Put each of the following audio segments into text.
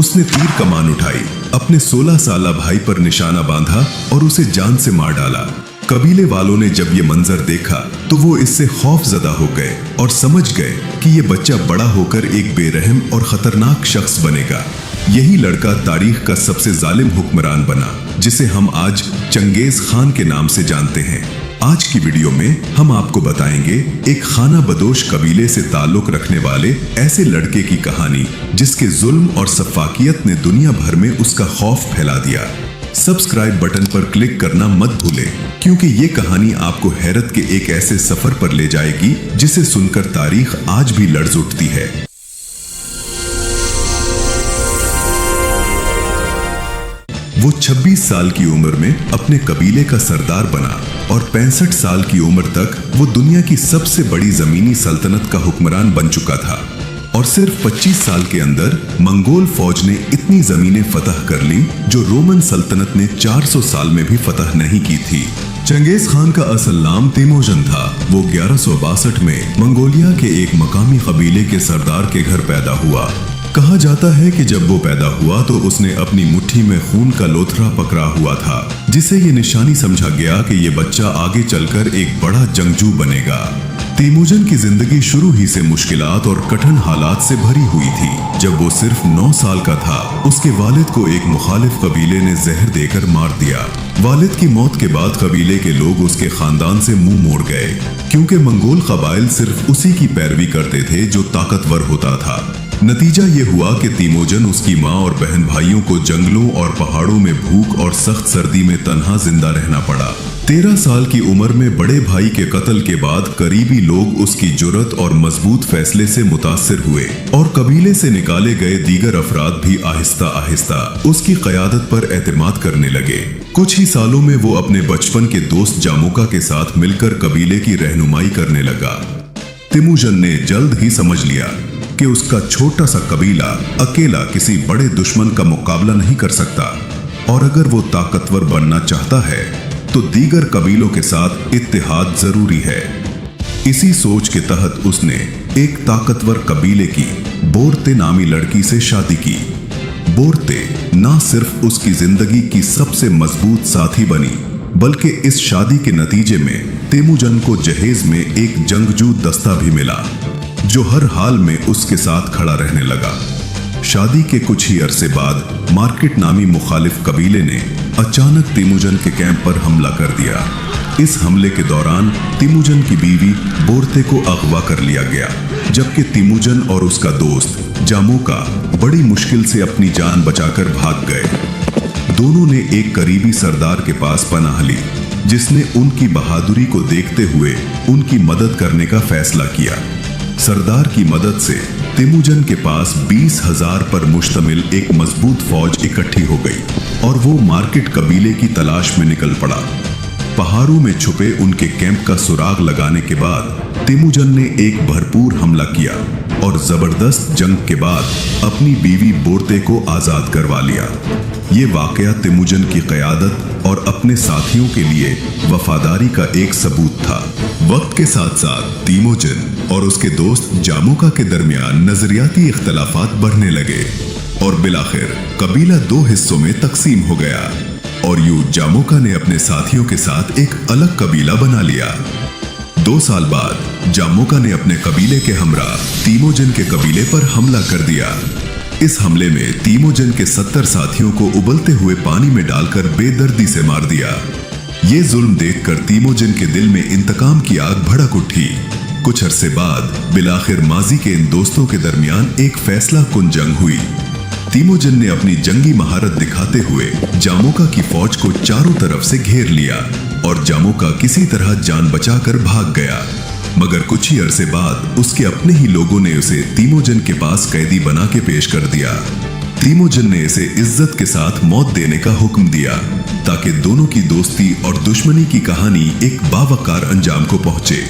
उसने तीर कमान उठाई, अपने 16 साला भाई पर निशाना बांधा और उसे जान से मार डाला। कबीले वालों ने जब ये मंजर देखा तो वो इससे खौफजदा हो गए और समझ गए कि ये बच्चा बड़ा होकर एक बेरहम और खतरनाक शख्स बनेगा। यही लड़का तारीख का सबसे जालिम हुक्मरान बना, जिसे हम आज चंगेज खान के नाम से जानते हैं। आज की वीडियो में हम आपको बताएंगे एक खाना बदोश कबीले से ताल्लुक रखने वाले ऐसे लड़के की कहानी, जिसके जुल्म और सफाकियत ने दुनिया भर में उसका खौफ फैला दिया। सब्सक्राइब बटन पर क्लिक करना मत भूलें, क्योंकि ये कहानी आपको हैरत के एक ऐसे सफर पर ले जाएगी जिसे सुनकर तारीख आज भी लर्ज उठती है। वो 26 साल की उम्र में अपने कबीले का सरदार बना और 65 साल की उम्र तक वो दुनिया की सबसे बड़ी जमीनी सल्तनत का हुक्मरान बन चुका था। और सिर्फ 25 साल के अंदर मंगोल फौज ने इतनी जमीनें फतह कर ली जो रोमन सल्तनत ने 400 साल में भी फतह नहीं की थी। चंगेज खान का असल नाम तेमोजन था। वो 1162 में मंगोलिया के एक मकामी कबीले के सरदार के घर पैदा हुआ। कहा जाता है कि जब वो पैदा हुआ तो उसने अपनी मुट्ठी में खून का लोथरा पकड़ा हुआ था, जिसे ये निशानी समझा गया कि ये बच्चा आगे चलकर एक बड़ा जंगजू बनेगा। तेमोजन की जिंदगी शुरू ही से मुश्किलात और कठिन हालात से भरी हुई थी। जब वो सिर्फ 9 साल का था, उसके वालिद को एक मुखालिफ कबीले ने जहर देकर मार दिया। वालिद की मौत के बाद कबीले के लोग उसके खानदान से मुंह मोड़ गए, क्योंकि मंगोल कबाइल सिर्फ उसी की पैरवी करते थे जो ताकतवर होता था। नतीजा ये हुआ कि तेमोजन उसकी माँ और बहन भाइयों को जंगलों और पहाड़ों में भूख और सख्त सर्दी में तन्हा जिंदा रहना पड़ा। 13 साल की उम्र में बड़े भाई के कत्ल के बाद करीबी लोग उसकी जुर्रत और मजबूत फैसले से मुतासिर हुए और कबीले से निकाले गए दीगर अफराद भी आहिस्ता आहिस्ता उसकी क़यादत पर एतमाद करने लगे। कुछ ही सालों में वो अपने बचपन के दोस्त जामोका के साथ मिलकर कबीले की रहनुमाई करने लगा। तेमोजन ने जल्द ही समझ लिया कि उसका छोटा सा कबीला अकेला किसी बड़े दुश्मन का मुकाबला नहीं कर सकता, और अगर वो ताकतवर बनना चाहता है तो दीगर कबीलों के साथ इत्तेहाद जरूरी है। इसी सोच के तहत उसने एक ताकतवर कबीले की बोरते नामी लड़की से शादी की। बोरते ना सिर्फ उसकी जिंदगी की सबसे मजबूत साथी बनी, बल्कि इस शादी के नतीजे में तेमोजन को जहेज में एक जंगजू दस्ता भी मिला, जो हर हाल में उसके साथ खड़ा रहने लगा। शादी के कुछ ही अरसे बाद मार्केट नामी मुखालिफ कबीले ने अचानक तेमोजन के कैंप पर हमला कर दिया। इस हमले के दौरान तेमोजन की बीवी बोरते को अगवा कर लिया गया, जबकि तेमोजन और उसका दोस्त जामोका बड़ी मुश्किल से अपनी जान बचाकर भाग गए। दोनों ने एक करीबी सरदार के पास पनाह ली, जिसने उनकी बहादुरी को देखते हुए उनकी मदद करने का फैसला किया। सरदार की मदद से तेमोजन के पास 20,000 पर मुश्तमिल एक मजबूत फौज इकट्ठी हो गई और वो मार्केट कबीले की तलाश में निकल पड़ा। पहाड़ों में छुपे उनके कैंप का सुराग लगाने के बाद तेमोजन ने एक भरपूर हमला किया और जबरदस्त जंग के बाद अपनी बीवी बोरते को आजाद करवा लिया। ये वाकया तेमोजन की क़यादत और अपने साथियों के लिए वफादारी का एक सबूत था। वक्त के साथ साथ तेमोजन और उसके दोस्त जामोका के दरमियान नजरियाती इख्तलाफात बढ़ने लगे और बिलाखिर कबीला 2 हिस्सों में तकसीम हो गया और यूं जामोका ने अपने साथियों के साथ एक अलग कबीला बना लिया। 2 साल बाद जामोका ने अपने कबीले के हमरा तेमोजन के कबीले पर हमला कर दिया। इस हमले में तेमोजन के 70 साथियों को उबलते हुए पानी में डालकर बेदर्दी से मार दिया। ये जुल्म देखकर तेमोजन के दिल में इंतकाम की आग भड़क उठी। कुछ अरसे बाद बिलाखिर माजी के इन दोस्तों के दरमियान एक फैसला कुन जंग हुई। तेमोजन ने अपनी जंगी महारत दिखाते हुए जामोका की फौज को चारों तरफ से घेर लिया और जामोका किसी तरह जान बचाकर भाग गया। मगर कुछ ही अरसे बाद उसके अपने ही लोगों ने उसे तेमोजन के पास कैदी बना के पेश कर दिया। तेमोजन ने इसे इज्जत के साथ मौत देने का हुक्म दिया, ताकि दोनों की दोस्ती और दुश्मनी की कहानी एक बावकार अंजाम को पहुंचे।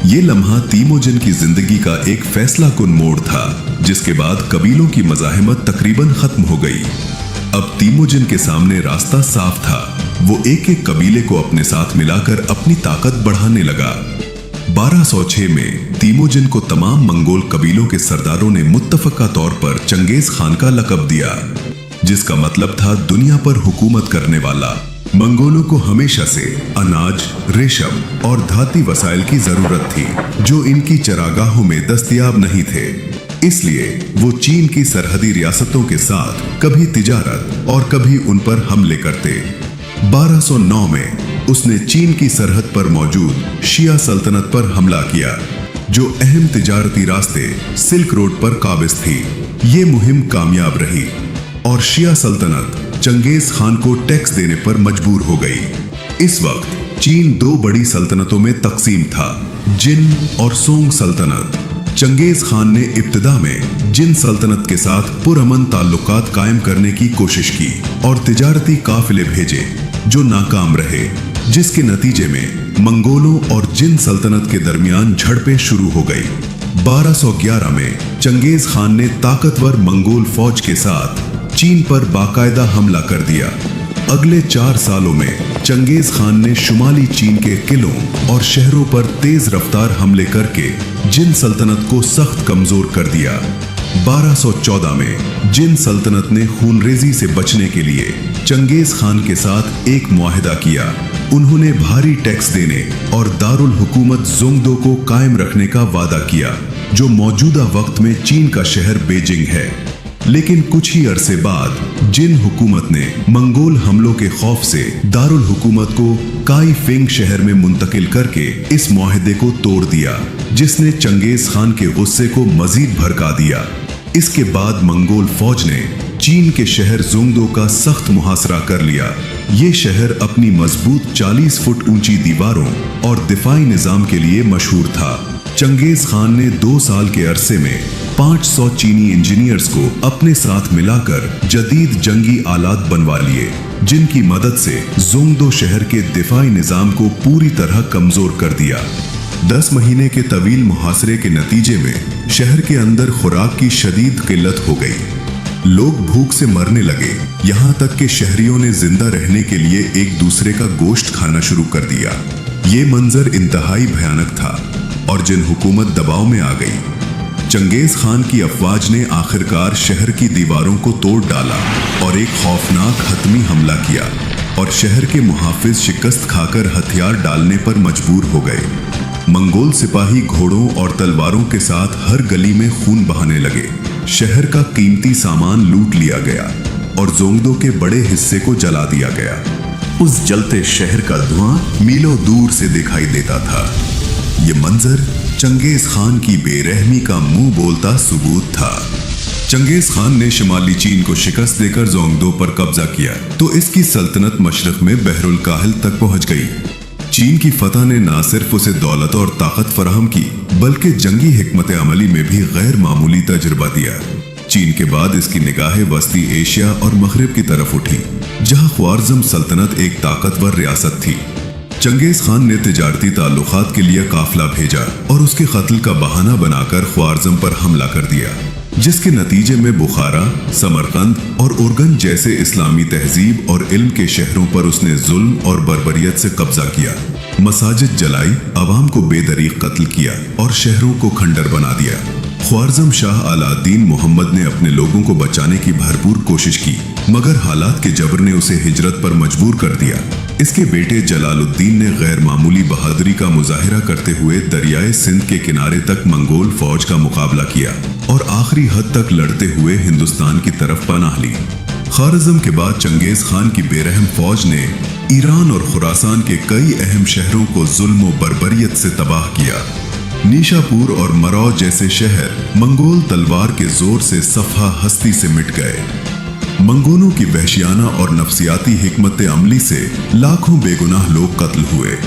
ये लम्हा तेमोजन की जिंदगी का एक फैसला कुन मोड़ था, जिसके बाद कबीलों की मज़ाहिमत तकरीबन खत्म हो गई। अब तेमोजन के सामने रास्ता साफ था। वो एक एक कबीले को अपने साथ मिलाकर अपनी ताकत बढ़ाने लगा। 1206 में तीमोजिन को तमाम मंगोल कबीलों के सरदारों ने मुत्तफका तौर पर चंगेज खान का लक़ब दिया, जिसका मतलब था दुनिया पर हुकूमत करने वाला। मंगोलों को हमेशा से अनाज, रेशम और धाती वसाइल की जरूरत थी, जो इनकी चरागाहों में दस्तयाब नहीं थे। इसलिए वो चीन की सरहदी रियासतों के साथ कभी तिजारत और कभी उन पर हमले करते। 1209 में उसने चीन की सरहद पर मौजूद शिया सल्तनत पर हमला किया, जो अहम तिजारती रास्ते सिल्क रोड पर काबिज थी। ये मुहिम कामयाब रही और शिया सल्तनत चंगेज खान को टैक्स देने पर मजबूर हो गई। इस वक्त चीन दो बड़ी सल्तनतों में तकसीम था, जिन और सोंग सल्तनत। चंगेज खान ने इब्तिदा में जिन सल्तनत के साथ पुरअमन ताल्लुकात कायम करने की कोशिश की और तिजारती काफिले भेजे, जो नाकाम रहे, जिसके नतीजे में मंगोलों और जिन सल्तनत के दरमियान झड़पें शुरू हो गई। 1211 में चंगेज खान ने ताकतवर मंगोल फौज के साथ चीन पर बाकायदा हमला कर दिया। अगले 4 सालों में चंगेज खान ने शुमाली चीन के किलों और शहरों पर तेज रफ्तार हमले करके जिन सल्तनत को सख्त कमजोर कर दिया। 1214 में जिन सल्तनत ने खूनरेजी से बचने के लिए चंगेज खान के साथ एक मुआहिदा किया। उन्होंने भारी टैक्स देने और दारुल हुकूमत जोंगदो को कायम रखने का वादा किया, जो मौजूदा वक्त में चीन का शहर बीजिंग है। लेकिन कुछ ही अरसे बाद जिन हुकूमत ने मंगोल हमलों के खौफ से दारुल हुकूमत को काई फेंग शहर में मुंतकिल करके इस मुआहिदे को तोड़ दिया, जिसने चंगेज खान के गुस्से को मजीद भड़का दिया। इसके बाद मंगोल फौज ने चीन के शहर जोंगदो का सख्त मुहासरा कर लिया। ये शहर अपनी मजबूत 40 फुट ऊंची दीवारों और दिफाई निजाम के लिए मशहूर था। चंगेज खान ने 2 साल के अरसे में 500 चीनी इंजीनियर्स को अपने साथ मिलाकर जदीद जंगी आलात बनवा लिए, जिनकी मदद से जोंगदो शहर के दिफाई निजाम को पूरी तरह कमजोर कर दिया। 10 महीने के तवील मुहासरे के नतीजे में शहर के अंदर खुराक की शदीद किल्लत हो गई। लोग भूख से मरने लगे, यहाँ तक कि शहरियों ने जिंदा रहने के लिए एक दूसरे का गोश्त खाना शुरू कर दिया। ये मंजर इंतहाई भयानक था और जिन हुकूमत दबाव में आ गई। चंगेज खान की अफवाज ने आखिरकार शहर की दीवारों को तोड़ डाला और एक खौफनाक हतमी हमला किया, और शहर के मुहाफिज शिकस्त खाकर हथियार डालने पर मजबूर हो गए। मंगोल सिपाही घोड़ों और तलवारों के साथ हर गली में खून बहाने लगे। शहर का कीमती सामान लूट लिया गया और जोंगदो के बड़े हिस्से को जला दिया गया। उस जलते शहर का धुआं मीलों दूर से दिखाई देता था। ये मंजर चंगेज खान की बेरहमी का मुंह बोलता सबूत था। चंगेज खान ने शुमाली चीन को शिकस्त देकर जोंगदो पर कब्जा किया तो इसकी सल्तनत मशरक में बहरुल काहिल तक पहुंच गई। चीन की फतह ने न सिर्फ उसे दौलत और ताकत फराहम की, बल्कि जंगी हिकमत अमली में भी गैर मामूली तजुर्बा दिया। चीन के बाद इसकी निगाहें वस्ती एशिया और मगरिब की तरफ उठी, जहां ख्वारज़म सल्तनत एक ताकतवर रियासत थी। चंगेज खान ने तिजारती ताल्लुकात के लिए काफिला भेजा और उसके कत्ल का बहाना बनाकर ख्वारज़म पर हमला कर दिया, जिसके नतीजे में बुखारा, समरकंद और उर्गन जैसे इस्लामी तहजीब और इल्म के शहरों पर उसने जुल्म और बर्बरियत से कब्जा किया। मसाजिद जलाई, अवाम को बेदरीक कत्ल किया और शहरों को खंडर बना दिया। ख्वारज़म शाह अलाउद्दीन मोहम्मद ने अपने लोगों को बचाने की भरपूर कोशिश की, मगर हालात के जबर ने उसे हिजरत पर मजबूर कर दिया। इसके बेटे जलालुद्दीन ने गैर मामूली बहादुरी का मुजाहिरा करते हुए दरियाए सिंध के किनारे तक मंगोल फौज का मुकाबला किया और आखिरी हद तक लड़ते हुए हिंदुस्तान की तरफ पनाह ली। ख्वारज़म के बाद चंगेज खान की बेरहम फौज ने ईरान और खुरासान के कई अहम शहरों को जुल्म और बर्बरियत से तबाह किया। नीशापुर और मरौ जैसे शहर मंगोल तलवार के जोर से सफा हस्ती से मिट गए। मंगोलों की वहशियाना और नफसियाती हिकमत अमली से लाखों बेगुनाह लोग कत्ल हुए।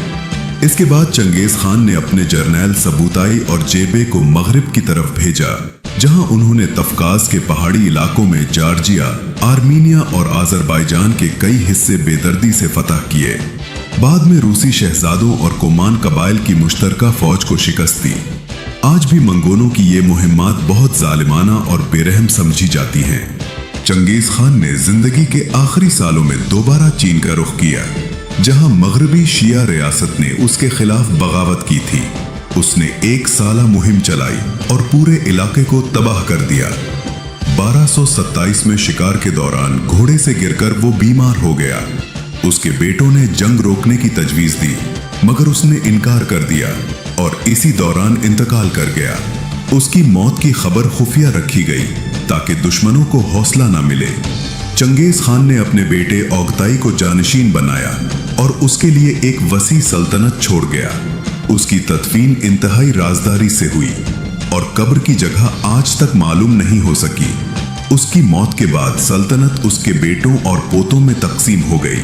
इसके बाद चंगेज खान ने अपने जर्नैल सबूताई और जेबे को मगरिब की तरफ भेजा, जहां उन्होंने तफकाज के पहाड़ी इलाकों में जॉर्जिया, आर्मीनिया और आज़रबाईजान के कई हिस्से बेदर्दी से फतह किए। बाद में रूसी शहजादों और कोमान कबाइल की मुश्तरका फौज को शिकस्त दी। आज भी मंगोलों की ये मुहिम्मात बहुत जालिमाना और बेरहम समझी जाती हैं। चंगेज खान ने जिंदगी के आखिरी सालों में दोबारा चीन का रुख किया, जहां मगरबी शिया रियासत ने उसके खिलाफ बगावत की थी। اس نے 1 साला मुहिम चलाई और पूरे इलाके को तबाह कर दिया। 1227 में शिकार के दौरान घोड़े से गिरकर वो बीमार हो गया। उसके बेटों ने जंग रोकने की तजवीज दी, मगर उसने इनकार कर दिया और इसी दौरान इंतकाल कर गया। उसकी मौत की खबर खुफिया रखी गई ताकि दुश्मनों को हौसला न मिले। चंगेज खान ने अपने बेटे औगताई को जानशीन बनाया और उसके लिए एक वसी सल्तनत छोड़ गया। उसकी तदफीन इंतहाई राजदारी से हुई और कब्र की जगह आज तक मालूम नहीं हो सकी। उसकी मौत के बाद सल्तनत उसके बेटों और पोतों में तकसीम हो गई।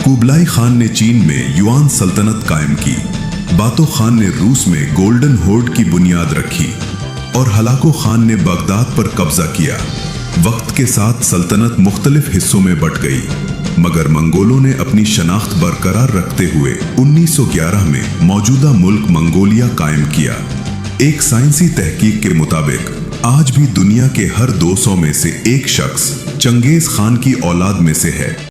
कुबलाई खान ने चीन में युआन सल्तनत कायम की, बातो खान ने रूस में गोल्डन होर्ड की बुनियाद रखी और हलाको खान ने बगदाद पर कब्जा किया। वक्त के साथ सल्तनत मुख्तलिफ हिस्सों में बट गई, मगर मंगोलों ने अपनी शनाख्त बरकरार रखते हुए 1911 में मौजूदा मुल्क मंगोलिया कायम किया। एक साइंसी तहकीक के मुताबिक आज भी दुनिया के हर 200 में से एक शख्स चंगेज खान की औलाद में से है।